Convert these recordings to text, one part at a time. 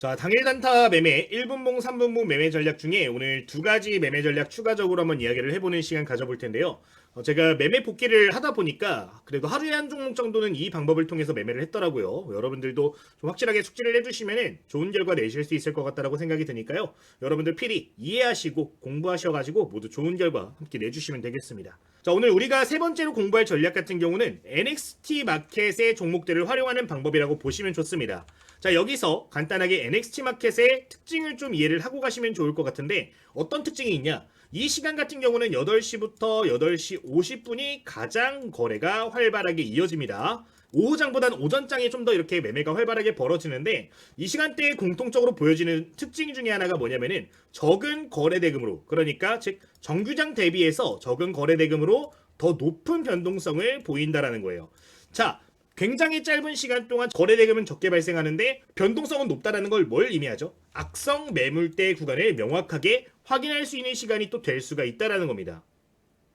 자, 당일 단타 매매 1분봉, 3분봉 매매 전략 중에 오늘 두 가지 매매 전략 추가적으로 한번 이야기를 해보는 시간 가져볼 텐데요. 제가 매매 복귀를 하다 보니까 그래도 하루에 한 종목 정도는 이 방법을 통해서 매매를 했더라고요. 여러분들도 좀 확실하게 숙지를 해주시면 좋은 결과 내실 수 있을 것 같다라고 생각이 드니까요. 여러분들 필히 이해하시고 공부하셔가지고 모두 좋은 결과 함께 내주시면 되겠습니다. 자, 오늘 우리가 세 번째로 공부할 전략 같은 경우는 NXT 마켓의 종목들을 활용하는 방법이라고 보시면 좋습니다. 자, 여기서 간단하게 NXT 마켓의 특징을 좀 이해를 하고 가시면 좋을 것 같은데 어떤 특징이 있냐? 이 시간 같은 경우는 8시부터 8시 50분이 가장 거래가 활발하게 이어집니다. 오후장보다는 오전장에 좀 더 이렇게 매매가 활발하게 벌어지는데 이 시간대에 공통적으로 보여지는 특징 중에 하나가 뭐냐면은 적은 거래 대금으로, 그러니까 즉 정규장 대비해서 적은 거래 대금으로 더 높은 변동성을 보인다라는 거예요. 자, 굉장히 짧은 시간 동안 거래 대금은 적게 발생하는데 변동성은 높다라는 걸 뭘 의미하죠? 악성 매물대 구간을 명확하게 확인할 수 있는 시간이 또 될 수가 있다라는 겁니다.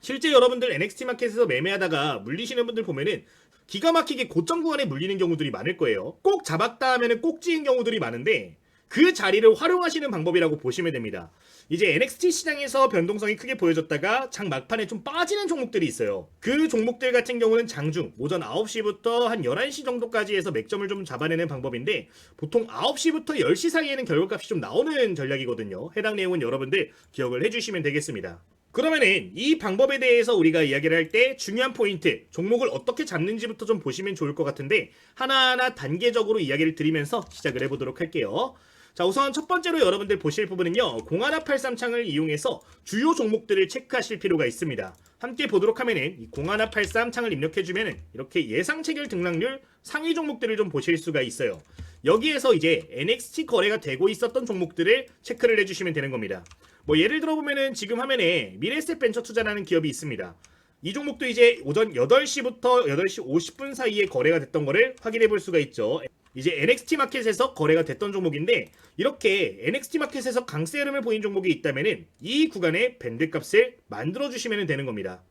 실제 여러분들 NXT 마켓에서 매매하다가 물리시는 분들 보면은 기가 막히게 고점 구간에 물리는 경우들이 많을 거예요. 꼭 잡았다 하면은 꼭지인 경우들이 많은데 그 자리를 활용하시는 방법이라고 보시면 됩니다. 이제 NXT 시장에서 변동성이 크게 보여졌다가 장 막판에 좀 빠지는 종목들이 있어요. 그 종목들 같은 경우는 장중 오전 9시부터 한 11시 정도까지 해서 맥점을 좀 잡아내는 방법인데 보통 9시부터 10시 사이에는 결과값이 좀 나오는 전략이거든요. 해당 내용은 여러분들 기억을 해주시면 되겠습니다. 그러면은 이 방법에 대해서 우리가 이야기를 할 때 중요한 포인트, 종목을 어떻게 잡는지부터 좀 보시면 좋을 것 같은데 하나하나 단계적으로 이야기를 드리면서 시작을 해보도록 할게요. 자, 우선 첫 번째로 여러분들 보실 부분은요, 0183 창을 이용해서 주요 종목들을 체크하실 필요가 있습니다. 함께 보도록 하면은 이 0183 창을 입력해주면은 이렇게 예상 체결 등락률 상위 종목들을 좀 보실 수가 있어요. 여기에서 이제 NXT 거래가 되고 있었던 종목들을 체크를 해주시면 되는 겁니다. 뭐 예를 들어 보면은 지금 화면에 미래스텝 벤처 투자라는 기업이 있습니다. 이 종목도 이제 오전 8시부터 8시 50분 사이에 거래가 됐던 거를 확인해 볼 수가 있죠. 이제 NXT 마켓에서 거래가 됐던 종목인데 이렇게 NXT 마켓에서 강세 흐름을 보인 종목이 있다면은 이 구간에 밴드 값을 만들어 주시면 되는 겁니다.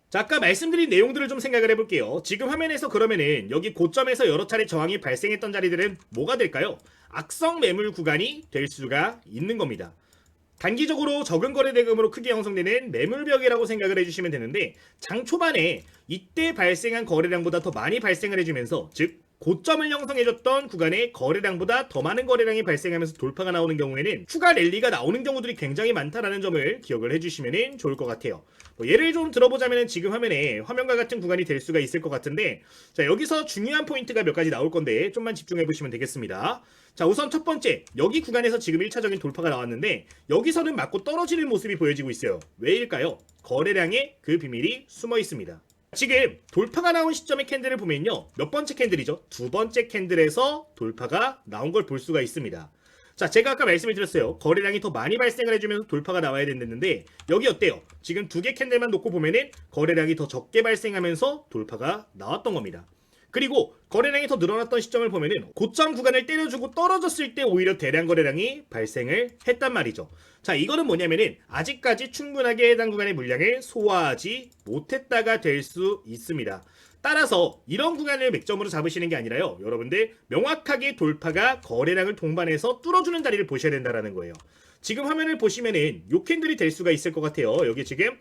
자, 아까 말씀드린 내용들을 좀 생각을 해볼게요. 지금 화면에서 그러면은 여기 고점에서 여러 차례 저항이 발생했던 자리들은 뭐가 될까요? 악성 매물 구간이 될 수가 있는 겁니다. 단기적으로 적은 거래 대금으로 크게 형성되는 매물벽이라고 생각을 해주시면 되는데 장 초반에 이때 발생한 거래량보다 더 많이 발생을 해주면서 즉 고점을 형성해줬던 구간에 거래량보다 더 많은 거래량이 발생하면서 돌파가 나오는 경우에는 추가 랠리가 나오는 경우들이 굉장히 많다라는 점을 기억을 해주시면 좋을 것 같아요. 예를 좀 들어보자면 지금 화면에 화면과 같은 구간이 될 수가 있을 것 같은데 자, 여기서 중요한 포인트가 몇 가지 나올 건데 좀만 집중해 보시면 되겠습니다. 자, 우선 첫 번째, 여기 구간에서 지금 1차적인 돌파가 나왔는데 여기서는 맞고 떨어지는 모습이 보여지고 있어요. 왜일까요? 거래량에 그 비밀이 숨어 있습니다. 지금 돌파가 나온 시점의 캔들을 보면요, 몇 번째 캔들이죠? 두 번째 캔들에서 돌파가 나온 걸 볼 수가 있습니다. 자, 제가 아까 말씀을 드렸어요. 거래량이 더 많이 발생을 해주면서 돌파가 나와야 된다는데 여기 어때요? 지금 두 개 캔들만 놓고 보면은 거래량이 더 적게 발생하면서 돌파가 나왔던 겁니다. 그리고 거래량이 더 늘어났던 시점을 보면은 고점 구간을 때려주고 떨어졌을 때 오히려 대량 거래량이 발생을 했단 말이죠. 자, 이거는 뭐냐면은 아직까지 충분하게 해당 구간의 물량을 소화하지 못했다가 될 수 있습니다. 따라서 이런 구간을 맥점으로 잡으시는 게 아니라요, 여러분들 명확하게 돌파가 거래량을 동반해서 뚫어주는 자리를 보셔야 된다는 거예요. 지금 화면을 보시면은 요 캔들이 될 수가 있을 것 같아요. 여기 지금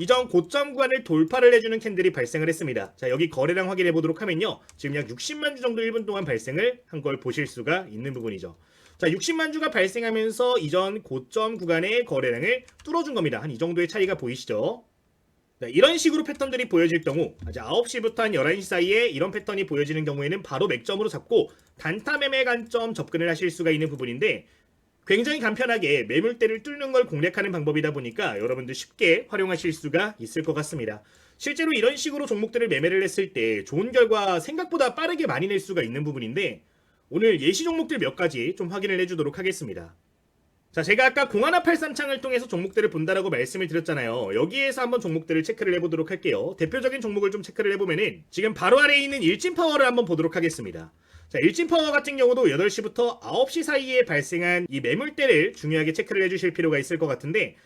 이전 고점 구간을 돌파를 해주는 캔들이 발생을 했습니다. 자, 여기 거래량 확인해 보도록 하면요, 지금 약 60만 주 정도 1분 동안 발생을 한 걸 보실 수가 있는 부분이죠. 자, 60만 주가 발생하면서 이전 고점 구간의 거래량을 뚫어준 겁니다. 한 이 정도의 차이가 보이시죠? 네, 이런 식으로 패턴들이 보여질 경우 이제 9시부터 한 11시 사이에 이런 패턴이 보여지는 경우에는 바로 맥점으로 잡고 단타 매매 관점 접근을 하실 수가 있는 부분인데 굉장히 간편하게 매물대를 뚫는 걸 공략하는 방법이다 보니까 여러분들 쉽게 활용하실 수가 있을 것 같습니다. 실제로 이런 식으로 종목들을 매매를 했을 때 좋은 결과 생각보다 빠르게 많이 낼 수가 있는 부분인데 오늘 예시 종목들 몇 가지 좀 확인을 해주도록 하겠습니다. 자, 제가 아까 0183 창을 통해서 종목들을 본다라고 말씀을 드렸잖아요. 여기에서 한번 종목들을 체크를 해보도록 할게요. 대표적인 종목을 좀 체크를 해보면은 지금 바로 아래에 있는 일진파워를 한번 보도록 하겠습니다. 자, 일진파워 같은 경우도 8시부터 9시 사이에 발생한 이 매물대를 중요하게 체크를 해주실 필요가 있을 것 같은데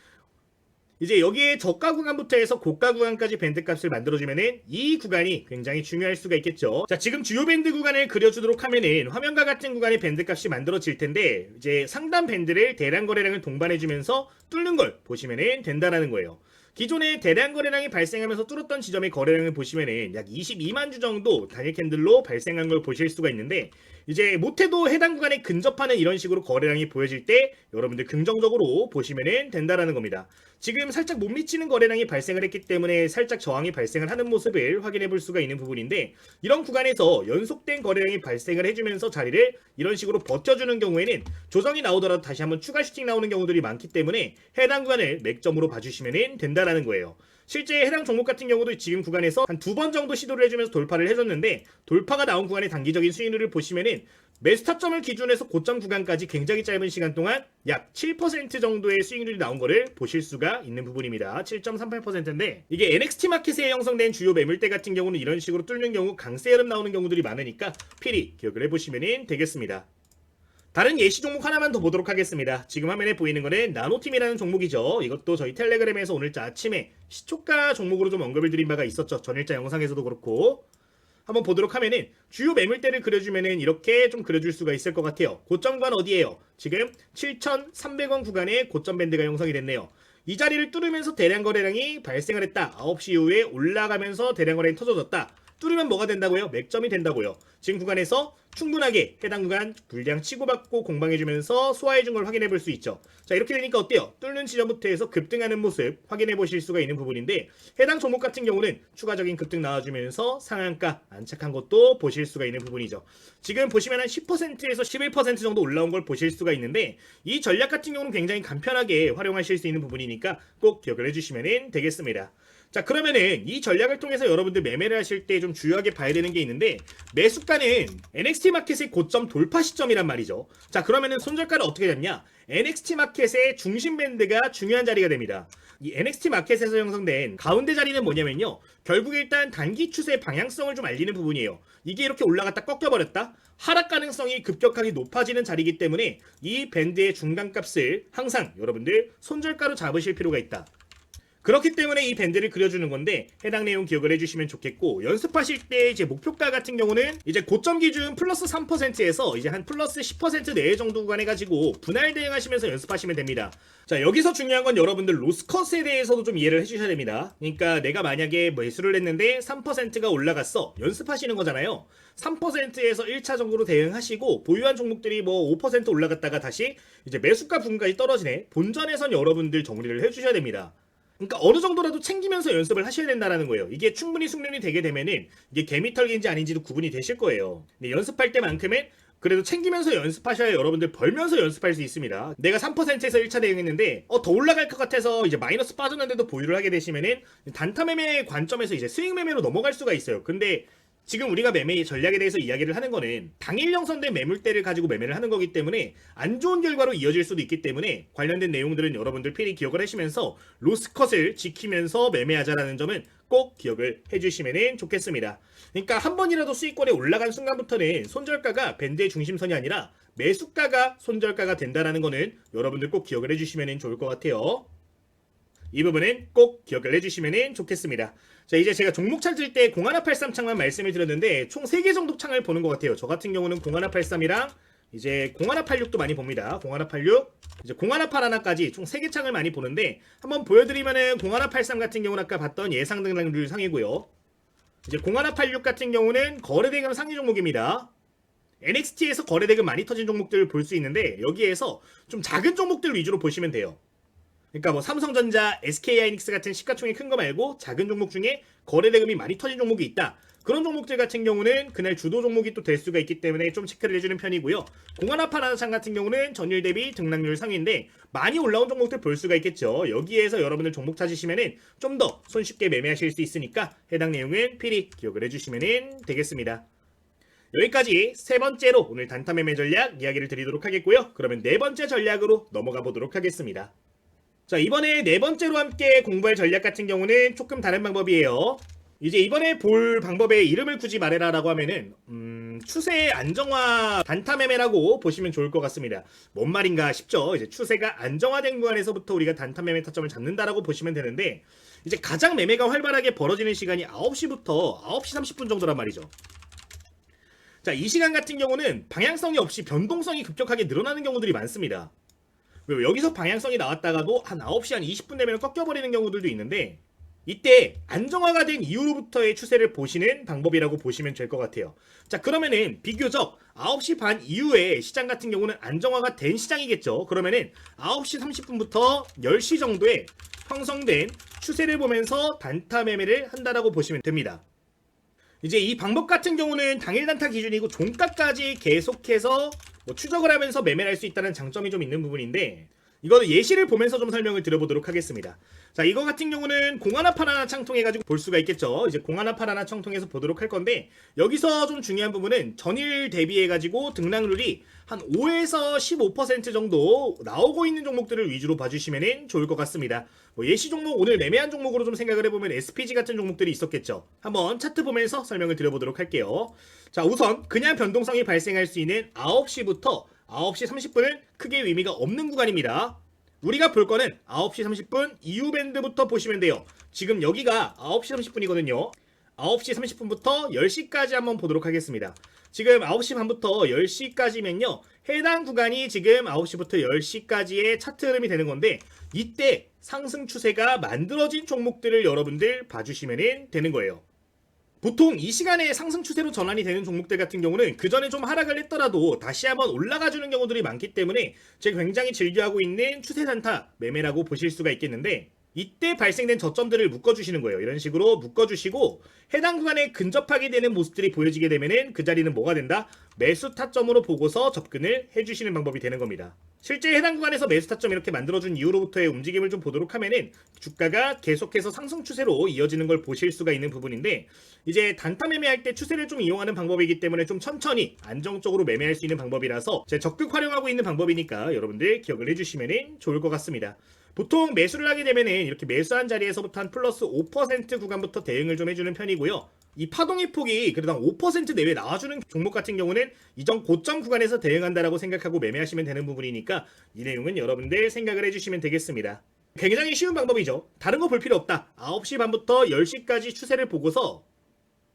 이제 여기에 저가 구간부터 해서 고가 구간까지 밴드 값을 만들어주면은 이 구간이 굉장히 중요할 수가 있겠죠. 자, 지금 주요 밴드 구간을 그려주도록 하면은 화면과 같은 구간의 밴드 값이 만들어질 텐데 이제 상단 밴드를 대량 거래량을 동반해주면서 뚫는 걸 보시면은 된다라는 거예요. 기존에 대량 거래량이 발생하면서 뚫었던 지점의 거래량을 보시면은 약 22만 주 정도 단일 캔들로 발생한 걸 보실 수가 있는데 이제 못해도 해당 구간에 근접하는 이런 식으로 거래량이 보여질 때 여러분들 긍정적으로 보시면 된다라는 겁니다. 지금 살짝 못 미치는 거래량이 발생을 했기 때문에 살짝 저항이 발생을 하는 모습을 확인해 볼 수가 있는 부분인데 이런 구간에서 연속된 거래량이 발생을 해주면서 자리를 이런 식으로 버텨주는 경우에는 조정이 나오더라도 다시 한번 추가 슈팅 나오는 경우들이 많기 때문에 해당 구간을 맥점으로 봐주시면 된다라는 거예요. 실제 해당 종목 같은 경우도 지금 구간에서 한 2번 정도 시도를 해주면서 돌파를 해줬는데 돌파가 나온 구간의 단기적인 수익률을 보시면은 매수 타점을 기준해서 고점 구간까지 굉장히 짧은 시간 동안 약 7% 정도의 수익률이 나온 거를 보실 수가 있는 부분입니다. 7.38%인데 이게 NXT 마켓에 형성된 주요 매물대 같은 경우는 이런 식으로 뚫는 경우 강세 흐름 나오는 경우들이 많으니까 필히 기억을 해보시면 되겠습니다. 다른 예시 종목 하나만 더 보도록 하겠습니다. 지금 화면에 보이는 거는 나노팀이라는 종목이죠. 이것도 저희 텔레그램에서 오늘자 아침에 시초가 종목으로 좀 언급을 드린 바가 있었죠. 전일자 영상에서도 그렇고 한번 보도록 하면은 주요 매물대를 그려주면은 이렇게 좀 그려줄 수가 있을 것 같아요. 고점 구간 어디예요? 지금 7,300원 구간에 고점 밴드가 형성이 됐네요. 이 자리를 뚫으면서 대량 거래량이 발생을 했다. 9시 이후에 올라가면서 대량 거래량이 터져졌다. 뚫으면 뭐가 된다고요? 맥점이 된다고요. 지금 구간에서 충분하게 해당 구간 물량 치고받고 공방해주면서 소화해준 걸 확인해 볼 수 있죠. 자, 이렇게 되니까 어때요? 뚫는 지점부터 해서 급등하는 모습 확인해 보실 수가 있는 부분인데 해당 종목 같은 경우는 추가적인 급등 나와주면서 상한가 안착한 것도 보실 수가 있는 부분이죠. 지금 보시면 한 10%에서 11% 정도 올라온 걸 보실 수가 있는데 이 전략 같은 경우는 굉장히 간편하게 활용하실 수 있는 부분이니까 꼭 기억을 해주시면 되겠습니다. 자, 그러면은 이 전략을 통해서 여러분들 매매를 하실 때 좀 주요하게 봐야 되는 게 있는데 매수가는 NXT 마켓의 고점 돌파 시점이란 말이죠. 자, 그러면은 손절가를 어떻게 잡냐? NXT 마켓의 중심 밴드가 중요한 자리가 됩니다. 이 NXT 마켓에서 형성된 가운데 자리는 뭐냐면요. 결국 일단 단기 추세 방향성을 좀 알리는 부분이에요. 이게 이렇게 올라갔다 꺾여버렸다? 하락 가능성이 급격하게 높아지는 자리이기 때문에 이 밴드의 중간값을 항상 여러분들 손절가로 잡으실 필요가 있다. 그렇기 때문에 이 밴드를 그려주는 건데 해당 내용 기억을 해주시면 좋겠고 연습하실 때 이제 목표가 같은 경우는 이제 고점 기준 플러스 3%에서 이제 한 플러스 10% 내외 정도 구간해 가지고 분할 대응하시면서 연습하시면 됩니다. 자, 여기서 중요한 건 여러분들 로스컷에 대해서도 좀 이해를 해주셔야 됩니다. 그러니까 내가 만약에 매수를 했는데 3%가 올라갔어. 연습하시는 거잖아요. 3%에서 1차적으로 대응하시고 보유한 종목들이 뭐 5% 올라갔다가 다시 이제 매수가 부분까지 떨어지네. 본전에선 여러분들 정리를 해주셔야 됩니다. 그러니까 어느 정도라도 챙기면서 연습을 하셔야 된다는 거예요. 이게 충분히 숙련이 되게 되면은 이게 개미털기인지 아닌지도 구분이 되실 거예요. 근데 연습할 때만큼은 그래도 챙기면서 연습하셔야 여러분들 벌면서 연습할 수 있습니다. 내가 3%에서 1차 대응했는데 더 올라갈 것 같아서 이제 마이너스 빠졌는데도 보유를 하게 되시면은 단타 매매 관점에서 이제 스윙 매매로 넘어갈 수가 있어요. 근데 지금 우리가 매매 전략에 대해서 이야기를 하는 거는 당일 형성된 매물대를 가지고 매매를 하는 거기 때문에 안 좋은 결과로 이어질 수도 있기 때문에 관련된 내용들은 여러분들 필히 기억을 하시면서 로스컷을 지키면서 매매하자라는 점은 꼭 기억을 해주시면 좋겠습니다. 그러니까 한 번이라도 수익권에 올라간 순간부터는 손절가가 밴드의 중심선이 아니라 매수가가 손절가가 된다는 거는 여러분들 꼭 기억을 해주시면 좋을 것 같아요. 이 부분은 꼭 기억을 해주시면 좋겠습니다. 자, 이제 제가 종목 찾을 때 0183 창만 말씀을 드렸는데 총 3개 정도 창을 보는 것 같아요. 저 같은 경우는 0183이랑 이제 0186도 많이 봅니다. 0186, 이제 0181까지 총 3개 창을 많이 보는데 한번 보여드리면은 0183 같은 경우는 아까 봤던 예상 등락률 상이고요. 이제 0186 같은 경우는 거래대금 상위 종목입니다. NXT에서 거래대금 많이 터진 종목들을 볼 수 있는데 여기에서 좀 작은 종목들 위주로 보시면 돼요. 그러니까 뭐 삼성전자, SK하이닉스 같은 시가총액 큰 거 말고 작은 종목 중에 거래대금이 많이 터진 종목이 있다. 그런 종목들 같은 경우는 그날 주도 종목이 또 될 수가 있기 때문에 좀 체크를 해주는 편이고요. 공안아파라장 같은 경우는 전일 대비 등락률 상위인데 많이 올라온 종목들 볼 수가 있겠죠. 여기에서 여러분들 종목 찾으시면은 좀 더 손쉽게 매매하실 수 있으니까 해당 내용은 필히 기억을 해주시면 되겠습니다. 여기까지 세 번째로 오늘 단타 매매 전략 이야기를 드리도록 하겠고요. 그러면 네 번째 전략으로 넘어가 보도록 하겠습니다. 자, 이번에 네 번째로 함께 공부할 전략 같은 경우는 조금 다른 방법이에요. 이제 이번에 볼 방법의 이름을 굳이 말해라라고 하면은 추세 안정화 단타 매매라고 보시면 좋을 것 같습니다. 뭔 말인가 싶죠. 이제 추세가 안정화된 구간에서부터 우리가 단타 매매 타점을 잡는다라고 보시면 되는데, 이제 가장 매매가 활발하게 벌어지는 시간이 9시부터 9시 30분 정도란 말이죠. 자, 이 시간 같은 경우는 방향성이 없이 변동성이 급격하게 늘어나는 경우들이 많습니다. 여기서 방향성이 나왔다가도 한 9시 한 20분 되면 꺾여버리는 경우들도 있는데, 이때 안정화가 된 이후로부터의 추세를 보시는 방법이라고 보시면 될 것 같아요. 자, 그러면은 비교적 9시 반 이후에 시장 같은 경우는 안정화가 된 시장이겠죠. 그러면은 9시 30분부터 10시 정도에 형성된 추세를 보면서 단타 매매를 한다라고 보시면 됩니다. 이제 이 방법 같은 경우는 당일 단타 기준이고 종가까지 계속해서 추적을 하면서 매매를 할 수 있다는 장점이 좀 있는 부분인데, 이거는 예시를 보면서 좀 설명을 드려보도록 하겠습니다. 자, 이거 같은 경우는 공하나팔 하나 창통해가지고 볼 수가 있겠죠. 이제 공하나팔 하나 창통해서 보도록 할 건데, 여기서 좀 중요한 부분은 전일 대비해가지고 등락률이 한 5에서 15% 정도 나오고 있는 종목들을 위주로 봐주시면 좋을 것 같습니다. 예시 종목, 오늘 매매한 종목으로 좀 생각을 해보면 SPG 같은 종목들이 있었겠죠. 한번 차트 보면서 설명을 드려보도록 할게요. 자, 우선 그냥 변동성이 발생할 수 있는 9시부터 9시 30분은 크게 의미가 없는 구간입니다. 우리가 볼 거는 9시 30분 이후 밴드부터 보시면 돼요. 지금 여기가 9시 30분이거든요. 9시 30분부터 10시까지 한번 보도록 하겠습니다. 지금 9시 반부터 10시까지면요. 해당 구간이 지금 9시부터 10시까지의 차트 흐름이 되는 건데, 이때 상승 추세가 만들어진 종목들을 여러분들 봐주시면 되는 거예요. 보통 이 시간에 상승 추세로 전환이 되는 종목들 같은 경우는 그 전에 좀 하락을 했더라도 다시 한번 올라가주는 경우들이 많기 때문에 제가 굉장히 즐겨하고 있는 추세 단타 매매라고 보실 수가 있겠는데, 이때 발생된 저점들을 묶어주시는 거예요. 이런 식으로 묶어주시고 해당 구간에 근접하게 되는 모습들이 보여지게 되면은 그 자리는 뭐가 된다? 매수 타점으로 보고서 접근을 해주시는 방법이 되는 겁니다. 실제 해당 구간에서 매수 타점 이렇게 만들어준 이후로부터의 움직임을 좀 보도록 하면은 주가가 계속해서 상승 추세로 이어지는 걸 보실 수가 있는 부분인데, 이제 단타 매매할 때 추세를 좀 이용하는 방법이기 때문에 좀 천천히 안정적으로 매매할 수 있는 방법이라서 제가 적극 활용하고 있는 방법이니까 여러분들 기억을 해주시면 좋을 것 같습니다. 보통 매수를 하게 되면은 이렇게 매수한 자리에서부터 한 플러스 5% 구간부터 대응을 좀 해주는 편이고요. 이 파동의 폭이 그래도 한 5% 내외 나와주는 종목 같은 경우는 이전 고점 구간에서 대응한다라고 생각하고 매매하시면 되는 부분이니까 이 내용은 여러분들 생각을 해주시면 되겠습니다. 굉장히 쉬운 방법이죠. 다른 거 볼 필요 없다. 9시 반부터 10시까지 추세를 보고서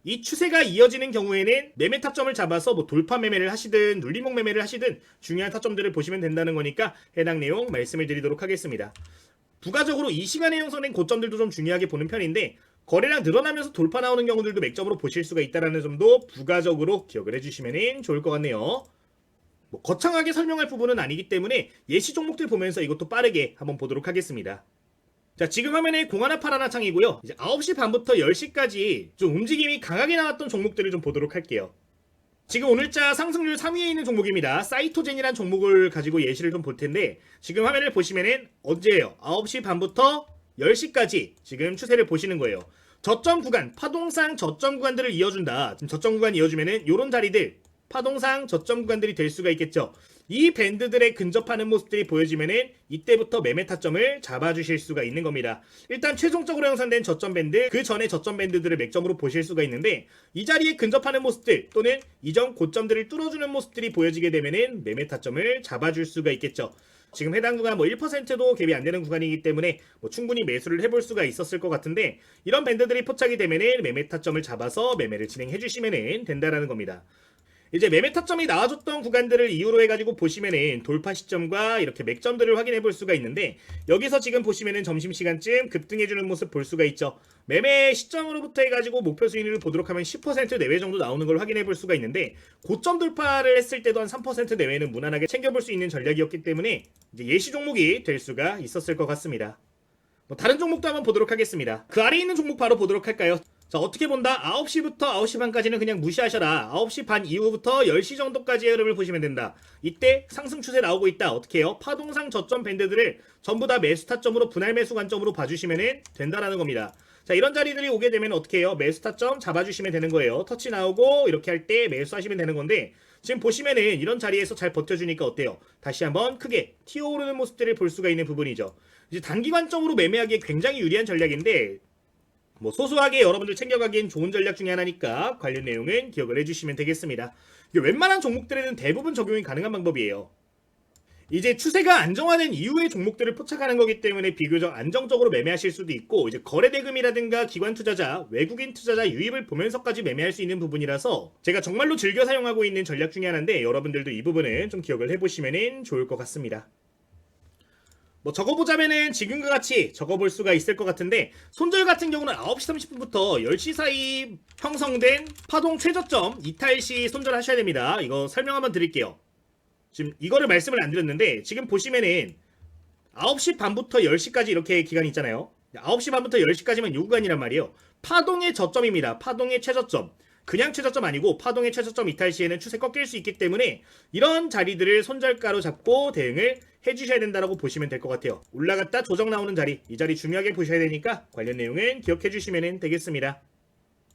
이 추세가 이어지는 경우에는 매매 타점을 잡아서 돌파 매매를 하시든 눌림목 매매를 하시든 중요한 타점들을 보시면 된다는 거니까 해당 내용 말씀을 드리도록 하겠습니다. 부가적으로 이 시간에 형성된 고점들도 좀 중요하게 보는 편인데, 거래량 늘어나면서 돌파 나오는 경우들도 맥점으로 보실 수가 있다는 점도 부가적으로 기억을 해주시면 좋을 것 같네요. 거창하게 설명할 부분은 아니기 때문에 예시 종목들 보면서 이것도 빠르게 한번 보도록 하겠습니다. 자, 지금 화면에 공하나팔 하나 창이고요. 이제 9시 반부터 10시까지 좀 움직임이 강하게 나왔던 종목들을 좀 보도록 할게요. 지금 오늘자 상승률 3위에 있는 종목입니다. 사이토젠이라는 종목을 가지고 예시를 좀 볼 텐데, 지금 화면을 보시면은 언제예요? 9시 반부터 10시까지 지금 추세를 보시는 거예요. 저점 구간, 파동상 저점 구간들을 이어준다. 지금 저점 구간 이어주면은 요런 자리들, 파동상 저점 구간들이 될 수가 있겠죠. 이 밴드들에 근접하는 모습들이 보여지면은 이때부터 매매 타점을 잡아주실 수가 있는 겁니다. 일단 최종적으로 형성된 저점 밴드, 그 전에 저점 밴드들을 맥점으로 보실 수가 있는데, 이 자리에 근접하는 모습들 또는 이전 고점들을 뚫어주는 모습들이 보여지게 되면은 매매 타점을 잡아줄 수가 있겠죠. 지금 해당 구간 1%도 갭이 안 되는 구간이기 때문에 충분히 매수를 해볼 수가 있었을 것 같은데, 이런 밴드들이 포착이 되면은 매매 타점을 잡아서 매매를 진행해 주시면 된다라는 겁니다. 이제 매매 타점이 나와줬던 구간들을 이유로 해가지고 보시면은 돌파 시점과 이렇게 맥점들을 확인해 볼 수가 있는데, 여기서 지금 보시면은 점심시간쯤 급등해주는 모습 볼 수가 있죠. 매매 시점으로부터 해가지고 목표 수익률을 보도록 하면 10% 내외 정도 나오는 걸 확인해 볼 수가 있는데, 고점 돌파를 했을 때도 한 3% 내외는 무난하게 챙겨볼 수 있는 전략이었기 때문에 이제 예시 종목이 될 수가 있었을 것 같습니다. 다른 종목도 한번 보도록 하겠습니다. 그 아래에 있는 종목 바로 보도록 할까요? 자, 어떻게 본다? 9시부터 9시 반까지는 그냥 무시하셔라. 9시 반 이후부터 10시 정도까지의 흐름을 보시면 된다. 이때 상승 추세 나오고 있다. 어떻게 해요? 파동상 저점 밴드들을 전부 다 매수 타점으로, 분할 매수 관점으로 봐주시면 된다라는 겁니다. 자, 이런 자리들이 오게 되면 어떻게 해요? 매수 타점 잡아주시면 되는 거예요. 터치 나오고 이렇게 할 때 매수하시면 되는 건데, 지금 보시면은 이런 자리에서 잘 버텨주니까 어때요? 다시 한번 크게 튀어오르는 모습들을 볼 수가 있는 부분이죠. 이제 단기관적으로 매매하기에 굉장히 유리한 전략인데, 뭐 소소하게 여러분들 챙겨가기엔 좋은 전략 중에 하나니까 관련 내용은 기억을 해주시면 되겠습니다. 이게 웬만한 종목들에는 대부분 적용이 가능한 방법이에요. 이제 추세가 안정화된 이후의 종목들을 포착하는 거기 때문에 비교적 안정적으로 매매하실 수도 있고, 이제 거래대금이라든가 기관 투자자, 외국인 투자자 유입을 보면서까지 매매할 수 있는 부분이라서 제가 정말로 즐겨 사용하고 있는 전략 중에 하나인데, 여러분들도 이 부분은 좀 기억을 해보시면 좋을 것 같습니다. 뭐 적어보자면은 지금과 같이 적어볼 수가 있을 것 같은데, 손절 같은 경우는 9시 30분부터 10시 사이 형성된 파동 최저점 이탈 시 손절하셔야 됩니다. 이거 설명 한번 드릴게요. 지금 이거를 말씀을 안 드렸는데, 지금 보시면은 9시 반부터 10시까지 이렇게 기간이 있잖아요. 9시 반부터 10시까지만 요 구간이란 말이에요. 파동의 저점입니다. 파동의 최저점. 그냥 최저점 아니고 파동의 최저점 이탈 시에는 추세 꺾일 수 있기 때문에 이런 자리들을 손절가로 잡고 대응을 해주셔야 된다고 보시면 될 것 같아요. 올라갔다 조정 나오는 자리, 이 자리 중요하게 보셔야 되니까 관련 내용은 기억해 주시면 되겠습니다.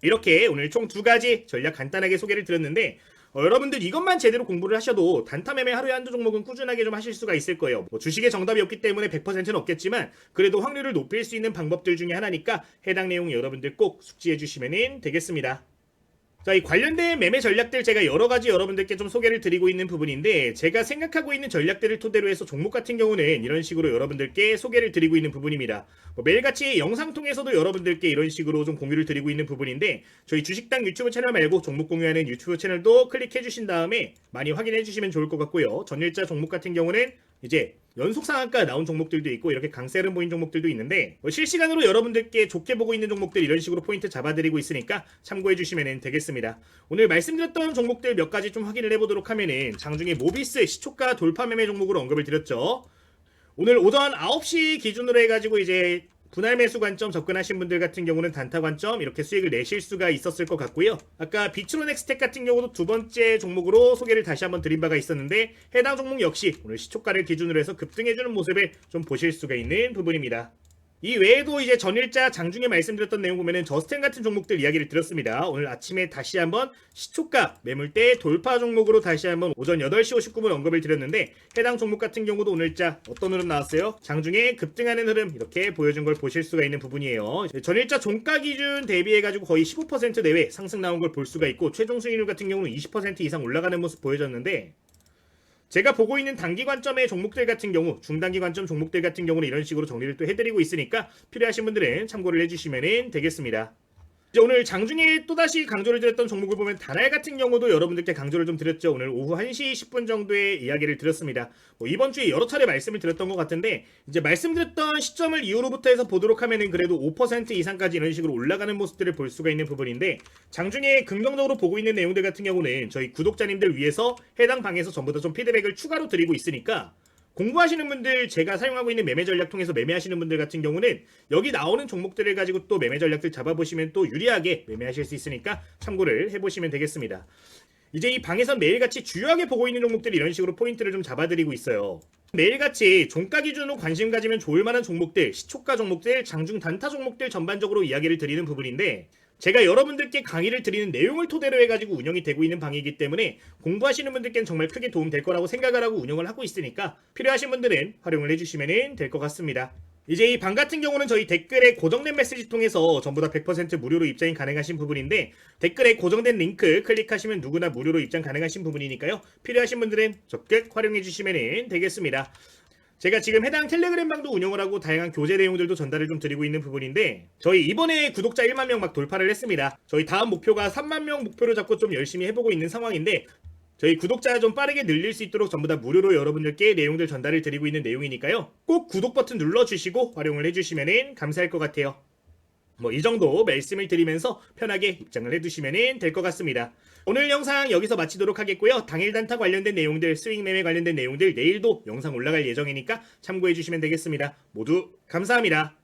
이렇게 오늘 총 2가지 전략 간단하게 소개를 드렸는데, 여러분들 이것만 제대로 공부를 하셔도 단타 매매 하루에 한두 종목은 꾸준하게 좀 하실 수가 있을 거예요. 뭐 주식에 정답이 없기 때문에 100%는 없겠지만 그래도 확률을 높일 수 있는 방법들 중에 하나니까 해당 내용 여러분들 꼭 숙지해 주시면 되겠습니다. 자, 이 관련된 매매 전략들 제가 여러 가지 여러분들께 좀 소개를 드리고 있는 부분인데, 제가 생각하고 있는 전략들을 토대로 해서 종목 같은 경우는 이런 식으로 여러분들께 소개를 드리고 있는 부분입니다. 뭐 매일같이 영상 통해서도 여러분들께 이런 식으로 좀 공유를 드리고 있는 부분인데, 저희 주식당 유튜브 채널 말고 종목 공유하는 유튜브 채널도 클릭해 주신 다음에 많이 확인해 주시면 좋을 것 같고요. 전일자 종목 같은 경우는 이제 연속 상한가 나온 종목들도 있고 이렇게 강세를 보인 종목들도 있는데, 실시간으로 여러분들께 좋게 보고 있는 종목들 이런 식으로 포인트 잡아드리고 있으니까 참고해 주시면 되겠습니다. 오늘 말씀드렸던 종목들 몇 가지 좀 확인을 해보도록 하면은, 장중에 모비스 시초가 돌파 매매 종목으로 언급을 드렸죠. 오늘 오전 9시 기준으로 해가지고 이제 분할 매수 관점 접근하신 분들 같은 경우는 단타 관점 이렇게 수익을 내실 수가 있었을 것 같고요. 아까 비트로넥스텍 같은 경우도 2번째 종목으로 소개를 다시 한번 드린 바가 있었는데, 해당 종목 역시 오늘 시초가를 기준으로 해서 급등해주는 모습을 좀 보실 수가 있는 부분입니다. 이 외에도 이제 전일자 장중에 말씀드렸던 내용 보면은 저스텐 같은 종목들 이야기를 드렸습니다. 오늘 아침에 다시 한번 시초가 매물대 돌파 종목으로 다시 한번 오전 8시 59분 언급을 드렸는데, 해당 종목 같은 경우도 오늘자 어떤 흐름 나왔어요? 장중에 급등하는 흐름 이렇게 보여준 걸 보실 수가 있는 부분이에요. 전일자 종가 기준 대비해가지고 거의 15% 내외 상승 나온 걸 볼 수가 있고, 최종 수익률 같은 경우는 20% 이상 올라가는 모습 보여졌는데, 제가 보고 있는 단기 관점의 종목들 같은 경우, 중단기 관점 종목들 같은 경우는 이런 식으로 정리를 또 해드리고 있으니까 필요하신 분들은 참고를 해주시면 되겠습니다. 이제 오늘 장중에 또다시 강조를 드렸던 종목을 보면 다날 같은 경우도 여러분들께 강조를 좀 드렸죠. 오늘 오후 1시 10분 정도에 이야기를 드렸습니다. 이번 주에 여러 차례 말씀을 드렸던 것 같은데, 이제 말씀드렸던 시점을 이후로부터 해서 보도록 하면은 그래도 5% 이상까지 이런 식으로 올라가는 모습들을 볼 수가 있는 부분인데, 장중에 긍정적으로 보고 있는 내용들 같은 경우는 저희 구독자님들 위해서 해당 방에서 전부 다 좀 피드백을 추가로 드리고 있으니까, 공부하시는 분들, 제가 사용하고 있는 매매 전략 통해서 매매하시는 분들 같은 경우는 여기 나오는 종목들을 가지고 또 매매 전략들 잡아보시면 또 유리하게 매매하실 수 있으니까 참고를 해보시면 되겠습니다. 이제 이 방에선 매일같이 주요하게 보고 있는 종목들이 이런 식으로 포인트를 좀 잡아드리고 있어요. 매일같이 종가 기준으로 관심 가지면 좋을 만한 종목들, 시초가 종목들, 장중 단타 종목들 전반적으로 이야기를 드리는 부분인데, 제가 여러분들께 강의를 드리는 내용을 토대로 해가지고 운영이 되고 있는 방이기 때문에 공부하시는 분들께는 정말 크게 도움 될 거라고 생각을 하고 운영을 하고 있으니까 필요하신 분들은 활용을 해주시면 될 것 같습니다. 이제 이 방 같은 경우는 저희 댓글에 고정된 메시지 통해서 전부 다 100% 무료로 입장이 가능하신 부분인데, 댓글에 고정된 링크 클릭하시면 누구나 무료로 입장 가능하신 부분이니까요. 필요하신 분들은 적극 활용해 주시면 되겠습니다. 제가 지금 해당 텔레그램 방도 운영을 하고 다양한 교재 내용들도 전달을 좀 드리고 있는 부분인데, 저희 이번에 구독자 1만 명 막 돌파를 했습니다. 저희 다음 목표가 3만 명 목표로 잡고 좀 열심히 해보고 있는 상황인데, 저희 구독자 좀 빠르게 늘릴 수 있도록 전부 다 무료로 여러분들께 내용들 전달을 드리고 있는 내용이니까요. 꼭 구독 버튼 눌러주시고 활용을 해주시면 감사할 것 같아요. 이 정도 말씀을 드리면서 편하게 입장을 해두시면 될 것 같습니다. 오늘 영상 여기서 마치도록 하겠고요. 당일 단타 관련된 내용들, 스윙 매매 관련된 내용들 내일도 영상 올라갈 예정이니까 참고해 주시면 되겠습니다. 모두 감사합니다.